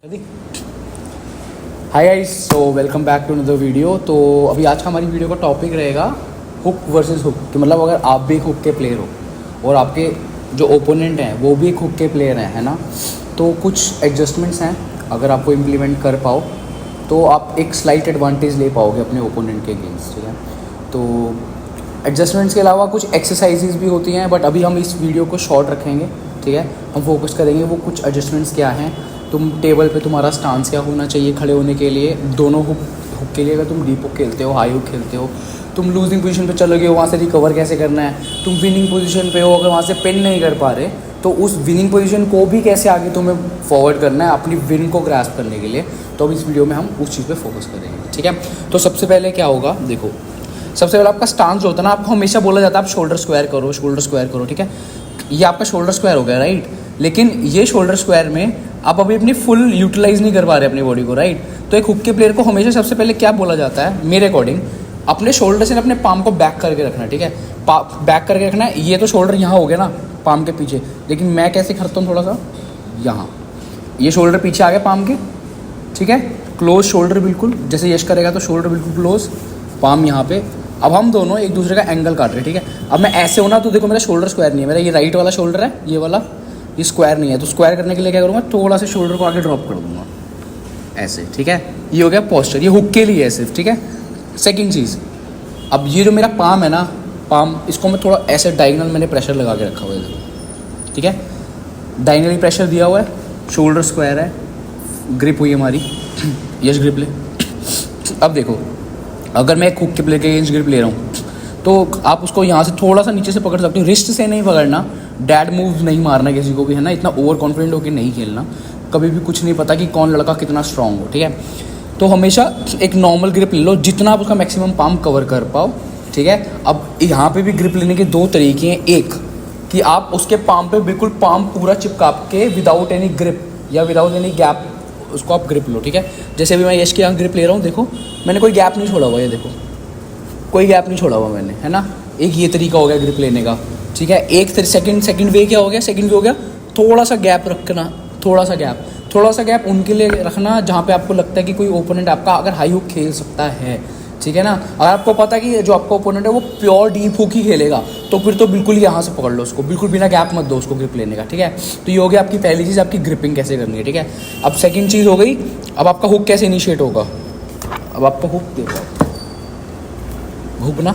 Hi guys, so welcome back to another video. तो अभी आज का हमारी वीडियो का टॉपिक रहेगा हुक वर्सेस हुक। कि मतलब अगर आप भी एक हुक के प्लेयर हो और आपके जो ओपोनेंट हैं वो भी एक हुक के प्लेयर हैं, है ना, तो कुछ एडजस्टमेंट्स हैं। अगर आपको इम्प्लीमेंट कर पाओ तो आप एक स्लाइट एडवांटेज ले पाओगे अपने ओपोनेंट के अगेंस्ट, ठीक है। तो एडजस्टमेंट्स के अलावा कुछ एक्सरसाइजेज भी होती हैं, बट अभी हम इस वीडियो को शॉर्ट रखेंगे, ठीक है। हम फोकस करेंगे वो कुछ एडजस्टमेंट्स क्या हैं। तुम टेबल पे तुम्हारा स्टांस क्या होना चाहिए खड़े होने के लिए, दोनों हुक के लिए। अगर तुम डीप हुक खेलते हो, हाई हुक खेलते हो, तुम लूजिंग पोजीशन पे चलोगे, वहाँ से रिकवर कैसे करना है। तुम विनिंग पोजीशन पे हो, अगर वहाँ से पिन नहीं कर पा रहे तो उस विनिंग पोजीशन को भी कैसे आगे तुम्हें फॉरवर्ड करना है अपनी विन को ग्रास्प करने के लिए। तो अब इस वीडियो में हम उस चीज़ पे फोकस करेंगे, ठीक है। तो सबसे पहले क्या होगा, देखो, सबसे पहले आपका स्टांस जो होता है ना, आपको हमेशा बोला जाता है आप शोल्डर स्क्वायर करो, शोल्डर स्क्वायर करो, ठीक है। ये आपका शोल्डर स्क्वायर हो गया, राइट। लेकिन ये शोल्डर स्क्वायर में आप अभी अपनी फुल यूटिलाइज नहीं कर पा रहे अपनी बॉडी को, राइट। तो एक हुक के प्लेयर को हमेशा सबसे पहले क्या बोला जाता है मेरे अकॉर्डिंग, अपने शोल्डर से अपने पाम को बैक करके रखना है, ठीक है। बैक करके रखना है। ये तो शोल्डर यहाँ हो गया ना पाम के पीछे, लेकिन मैं कैसे करता हूँ थोड़ा सा यहाँ, ये शोल्डर पीछे आ गया पाम के, ठीक है। क्लोज शोल्डर बिल्कुल, जैसे यश करेगा तो शोल्डर बिल्कुल क्लोज, पाम यहाँ पे। अब हम दोनों एक दूसरे का एंगल काट रहे हैं, ठीक है। अब मैं ऐसे होना तो देखो मेरा शोल्डर स्क्वायर नहीं है, मेरा ये राइट वाला शोल्डर है, ये वाला, ये स्क्वायर नहीं है। तो स्क्वायर करने के लिए क्या करूँगा, थोड़ा सा शोल्डर को आगे ड्रॉप कर दूँगा ऐसे, ठीक है। ये हो गया पोस्चर, ये हुक के लिए है सिर्फ, ठीक है। सेकंड चीज़, अब ये जो मेरा पाम है ना, पाम, इसको मैं थोड़ा ऐसे डायगोनल मैंने प्रेशर लगा के रखा हुआ है, देखो, ठीक है। डायगोनली प्रेशर दिया हुआ है, शोल्डर स्क्वायर है, ग्रिप हुई हमारी, यश ग्रिप ले। अब देखो, अगर मैं एक हुक के प्लेयर के अगेंस्ट ग्रिप ले रहा हूँ तो आप उसको यहाँ से थोड़ा सा नीचे से पकड़ सकते हो, रिस्ट से नहीं पकड़ना, डैड मूव नहीं मारना किसी को भी, है ना। इतना ओवर कॉन्फिडेंट होकर नहीं खेलना, कभी भी कुछ नहीं पता कि कौन लड़का कितना स्ट्रांग हो, ठीक है। तो हमेशा एक नॉर्मल ग्रिप ले लो, जितना आप उसका मैक्सिमम पाम कवर कर पाओ, ठीक है। अब यहाँ पे भी ग्रिप लेने के दो तरीके हैं। एक कि आप उसके पाम पे बिल्कुल पाम पूरा चिपका के विदाउट एनी ग्रिप या विदाउट एनी गैप उसको आप ग्रिप लो, ठीक है। जैसे अभी मैं यश के यहाँ ग्रिप ले रहा हूँ, देखो मैंने कोई गैप नहीं छोड़ा हुआ, ये देखो कोई गैप नहीं छोड़ा हुआ मैंने, है ना। एक ये तरीका हो गया ग्रिप लेने का, ठीक है। एक सेकंड वे क्या हो गया, सेकंड वे हो गया थोड़ा सा गैप रखना, थोड़ा सा गैप उनके लिए रखना जहाँ पे आपको लगता है कि कोई ओपोनेंट आपका अगर हाई हुक खेल सकता है, ठीक है ना। अगर आपको पता है कि जो आपका ओपोनेंट है वो प्योर डीप हुक ही खेलेगा तो फिर तो बिल्कुल यहाँ से पकड़ लो उसको, बिल्कुल बिना गैप मत दो उसको ग्रिप लेने का, ठीक है। तो ये हो गया आपकी पहली चीज़, आपकी ग्रिपिंग कैसे करनी है, ठीक है। अब सेकंड चीज़ हो गई, अब आपका हुक कैसे इनिशिएट होगा। अब आपका हुक देखो, हुक ना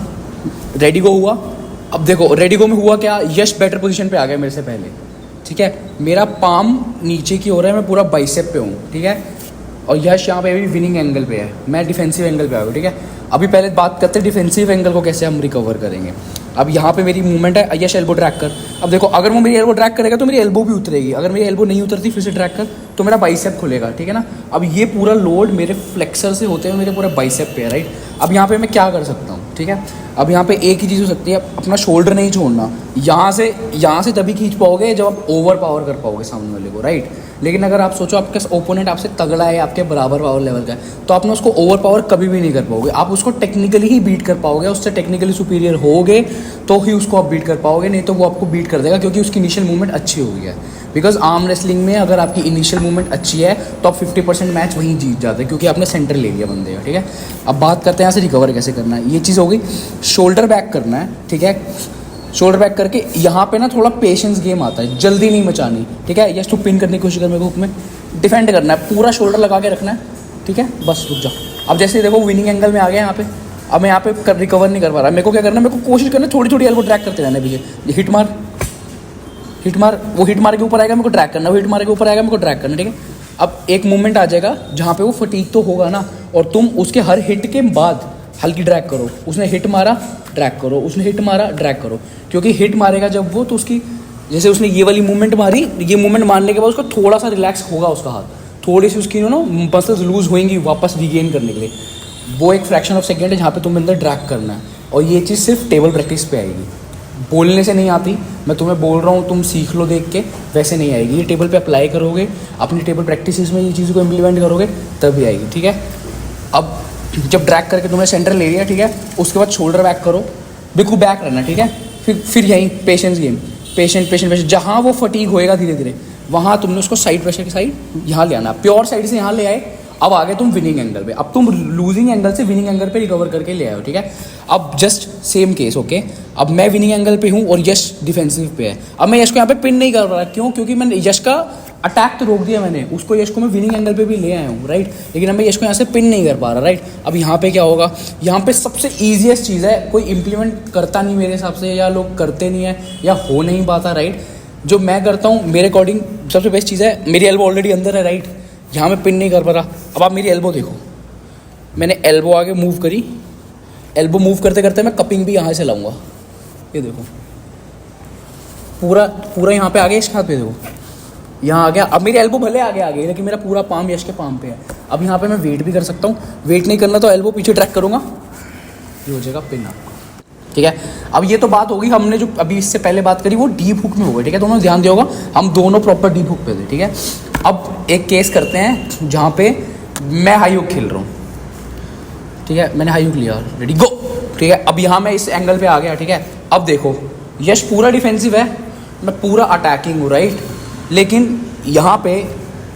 रेडी गो हुआ। अब देखो रेडी गो में हुआ क्या, यश बेटर पोजीशन पे आ गया मेरे से पहले, ठीक है। मेरा पाम नीचे की हो रहा है, मैं पूरा बाइसेप पे हूँ, ठीक है। और यश यहाँ पे अभी विनिंग एंगल पे है, मैं डिफेंसिव एंगल पे आ गया, ठीक है। अभी पहले बात करते हैं डिफेंसिव एंगल को कैसे हम रिकवर करेंगे। अब यहाँ पे मेरी मूवमेंट है, यश एल्बो ड्रैग कर। अब देखो अगर वो मेरी एल्बो ड्रैग करेगा तो मेरी एल्बो भी उतरेगी, अगर मेरी एल्बो नहीं उतरती फिर से ड्रैग कर तो मेरा बाइसेप खुलेगा, ठीक है ना। अब ये पूरा लोड मेरे फ्लेक्सर से होते हुए मेरे पूरे बाइसेप पे है, राइट। अब यहाँ पे मैं क्या कर सकता हूँ, ठीक है। अब यहाँ पे एक ही चीज़ हो सकती है, अपना शोल्डर नहीं छोड़ना। यहाँ से तभी खींच पाओगे जब आप ओवर पावर कर पाओगे सामने वाले को, राइट। लेकिन अगर आप सोचो आपके ओपोनेंट आपसे तगड़ा है, आपके बराबर पावर लेवल का है, तो आप ना उसको ओवर पावर कभी भी नहीं कर पाओगे। आप उसको टेक्निकली ही बीट कर पाओगे, उससे टेक्निकली सुपीरियर होगे तो ही उसको आप बीट कर पाओगे, नहीं तो वो आपको बीट कर देगा क्योंकि उसकी इनिशियल मूवमेंट अच्छी हो गई है। बिकॉज आर्म रेसलिंग में अगर आपकी इनिशियल मूवमेंट अच्छी है तो आप 50% मैच वहीं जीत जाते हैं क्योंकि आपने सेंटर ले लिया बंदे का, ठीक है। अब बात करते हैं यहाँ से रिकवर कैसे करना है। ये चीज़ हो गई, शोल्डर बैक करना है, ठीक है। शोल्डर बैक करके यहाँ पे ना थोड़ा पेशेंस गेम आता है, जल्दी नहीं मचानी, ठीक है। यस तू पिन करने की कोशिश कर, मेरे को हुक में डिफेंड करना है, पूरा शोल्डर लगा के रखना है, ठीक है। बस रुक जा। अब जैसे देखो विनिंग एंगल में आ गया यहाँ पे, अब मैं यहाँ पे रिकवर नहीं कर पा रहा, मेरे को क्या करना है, मेरे को कोशिश करना है थोड़ी थोड़ी एल्बो ट्रैक करते रहना है पीछे। हिट मार, वो हिट मार के ऊपर आएगा, मेरे को ट्रैक करना, वो हिट मार के ऊपर आएगा, मेरे को ट्रैक करना, ठीक है। अब एक मूवमेंट आ जाएगा जहाँ पे वो फटीक तो होगा ना, और तुम उसके हर हिट के बाद हल्की ड्रैग करो। उसने हिट मारा ड्रैग करो, उसने हिट मारा ड्रैग करो, क्योंकि हिट मारेगा जब वो तो उसकी, जैसे उसने ये वाली मूवमेंट मारी, ये मूवमेंट मारने के बाद उसका थोड़ा सा रिलैक्स होगा उसका हाथ, थोड़ी सी उसकी मसल्स लूज होंगी वापस रिगेन करने के लिए। वो एक फ्रैक्शन ऑफ सेकेंड है जहाँ पे तुम्हें अंदर ड्रैग करना है, और ये चीज़ सिर्फ टेबल प्रैक्टिस पे आएगी, बोलने से नहीं आती। मैं तुम्हें बोल रहा हूँ तुम सीख लो देख के, वैसे नहीं आएगी। ये टेबल पे अप्लाई करोगे, अपनी टेबल प्रैक्टिस में ये चीज़ को इम्प्लीमेंट करोगे तभी आएगी, ठीक है। अब जब ड्रैग करके तुमने सेंटर ले लिया, ठीक है, उसके बाद शोल्डर बैक करो, बिल्कुल बैक रहना, ठीक है। फिर यहीं पेशेंस गेम, पेशेंट जहाँ वो फटीग होएगा धीरे धीरे वहाँ तुमने उसको साइड प्रेशर की साइड यहाँ ले आना, प्योर साइड से यहाँ ले आए, अब आ गए तुम विनिंग एंगल पे, अब तुम लूजिंग एंगल से विनिंग एंगल पे रिकवर करके ले आए हो, ठीक है। अब जस्ट सेम केस, ओके। अब मैं विनिंग एंगल पे हूँ और यश डिफेंसिव पे है। अब मैं यश को यहाँ पे पिन नहीं कर रहा, क्यों? क्योंकि मैंने यश का अटैक तो रोक दिया मैंने, उसको यश को मैं विनिंग एंगल पे भी ले आया हूँ, राइट। लेकिन अब मैं यश को यहाँ से पिन नहीं कर पा रहा, राइट। अब यहाँ पे क्या होगा, यहाँ पे सबसे ईजिएस्ट चीज़ है, कोई इंप्लीमेंट करता नहीं मेरे हिसाब से, या लोग करते नहीं है, या हो नहीं पाता, राइट। जो मैं करता हूँ मेरे अकॉर्डिंग सबसे बेस्ट चीज़ है, मेरी एल्बो ऑलरेडी अंदर है, राइट। यहाँ मैं पिन नहीं कर पा रहा। अब आप मेरी एल्बो देखो, मैंने एल्बो आगे मूव करी, एल्बो मूव करते करते मैं कपिंग भी यहाँ से लाऊंगा, ये देखो पूरा पूरा यहाँ पे आ गया, इसके हाथ पे देखो यहाँ आ गया। अब मेरी एल्बो भले आगे आ गई, लेकिन मेरा पूरा पाम यश के पाम पे है। अब यहाँ पे मैं वेट भी कर सकता हूँ, वेट नहीं करना तो एल्बो पीछे ट्रैक करूँगा, ये हो जाएगा पिन आपका, ठीक है। अब ये तो बात होगी, हमने जो अभी इससे पहले बात करी वो डीप हुक में हो गई, ठीक है। दोनों ध्यान दिया होगा, हम दोनों प्रॉपर डीप हुक पे थे, ठीक है। अब एक केस करते हैं जहाँ पे मैं हाई हुक खेल रहा हूँ, ठीक है। मैंने हाई हुक लिया, रेडी गो, ठीक है। अब यहाँ मैं इस एंगल पे आ गया, ठीक है। अब देखो यश पूरा डिफेंसिव है, मैं पूरा अटैकिंग हूँ, राइट। लेकिन यहाँ पे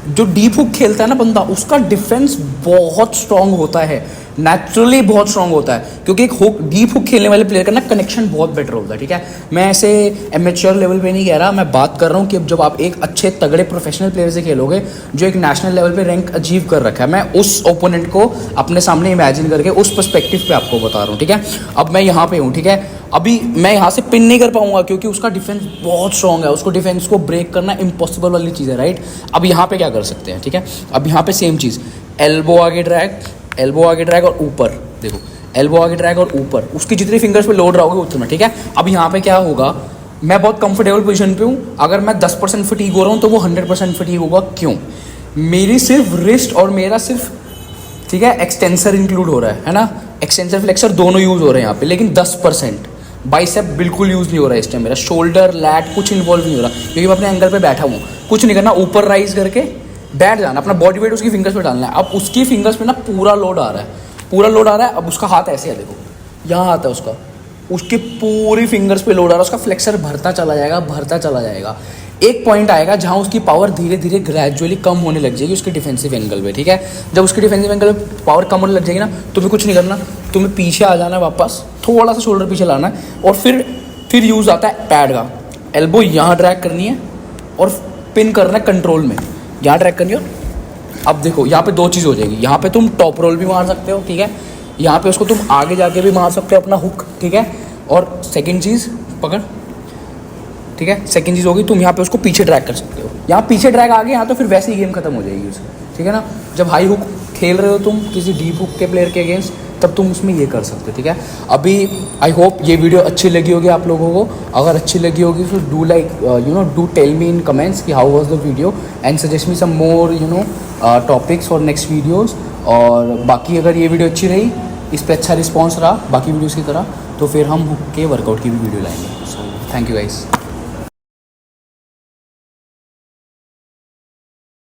जो डीप हुक खेलता है ना बंदा, उसका डिफेंस बहुत स्ट्रांग होता है, नेचुरली बहुत स्ट्रांग होता है, क्योंकि एक हुक डीप हुक खेलने वाले प्लेयर का ना कनेक्शन बहुत बेटर होता है, ठीक है। मैं ऐसे एमेच्योर लेवल पे नहीं कह रहा, मैं बात कर रहा हूँ कि जब आप एक अच्छे तगड़े प्रोफेशनल प्लेयर से खेलोगे जो एक नेशनल लेवल पे रैंक अचीव कर रखा है, मैं उस ओपोनेंट को अपने सामने इमेजिन करके उस पर्सपेक्टिव पे आपको बता रहा हूँ, ठीक है। अब मैं यहाँ पे हूँ, ठीक है। अभी मैं यहाँ से पिन नहीं कर पाऊंगा क्योंकि उसका डिफेंस बहुत स्ट्रांग है, उसको डिफेंस को ब्रेक करना इम्पॉसिबल वाली चीज़ है, राइट। अब यहाँ पे क्या कर सकते हैं, ठीक है। अब यहाँ पे सेम चीज़, एल्बो आगे ड्रैग, एल्बो आगे ड्रैग और ऊपर देखो, एल्बो आगे ड्रैग और ऊपर, उसकी जितनी फिंगर्स पे लोड रहोगे उतना, ठीक है। अब यहाँ पे क्या होगा, मैं बहुत कंफर्टेबल पोजीशन पे हूँ, अगर मैं 10% फटीग हो रहा हूँ तो वो 100% फटीग होगा, क्यों? मेरी सिर्फ रिस्ट और मेरा सिर्फ, ठीक है, एक्सटेंसर इंक्लूड हो रहा है ना, एक्सटेंसर फ्लेक्सर दोनों यूज़ हो रहे हैं यहाँ पे, लेकिन 10% बाइसेप बिल्कुल यूज़ नहीं हो रहा है इस टाइम, मेरा शोल्डर लैट कुछ इन्वॉल्व नहीं हो रहा, क्योंकि मैं अपने एंगल पे बैठा हूँ। कुछ नहीं करना, ऊपर राइज करके बैठ जाना, अपना बॉडी वेट उसकी फिंगर्स पे डालना है। अब उसकी फिंगर्स पे ना पूरा लोड आ रहा है, पूरा लोड आ रहा है। अब उसका हाथ ऐसे है, देखो यहाँ हाथ है उसका, उसकी पूरी फिंगर्स पे लोड आ रहा है, उसका फ्लेक्सर भरता चला जाएगा, भरता चला जाएगा। एक पॉइंट आएगा जहाँ उसकी पावर धीरे धीरे ग्रेजुअली कम होने लग जाएगी उसके डिफेंसिव एंगल पे, ठीक है। जब उसके डिफेंसिव एंगल पे पावर कम होने लग जाएगी ना, तुम्हें कुछ नहीं करना, तुम्हें पीछे आ जाना है, वापस थोड़ा सा शोल्डर पीछे लाना है, और फिर यूज़ आता है पैड का। एल्बो यहाँ ड्रैग करनी है और पिन करना है कंट्रोल में, यहाँ ड्रैग करनी है। अब देखो यहाँ पे दो चीज़ हो जाएगी, यहाँ पे तुम टॉप रोल भी मार सकते हो, ठीक है। यहाँ पे उसको तुम आगे जाके भी मार सकते हो अपना हुक, ठीक है। और सेकंड चीज़ पकड़, ठीक है, सेकंड चीज़ होगी तुम यहाँ पे उसको पीछे ड्रैग कर सकते हो। यहाँ पीछे ड्रैग आ गया, यहाँ तो फिर वैसे ही गेम खत्म हो जाएगी उसकी, ठीक है ना। जब हाई हुक खेल रहे हो तुम किसी डीप हुक के प्लेयर के अगेंस्ट, तब तुम उसमें ये कर सकते हो, ठीक है। अभी आई होप ये वीडियो अच्छी लगी होगी आप लोगों को, अगर अच्छी लगी होगी तो do like do tell me in comments कि how was the video, and suggest me some more topics for next videos. और बाकी अगर ये वीडियो अच्छी रही, इस पर अच्छा रिस्पॉन्स रहा बाकी वीडियोज़ की तरह, तो फिर हम हुक के वर्कआउट की भी वीडियो लाएंगे। So thank you guys.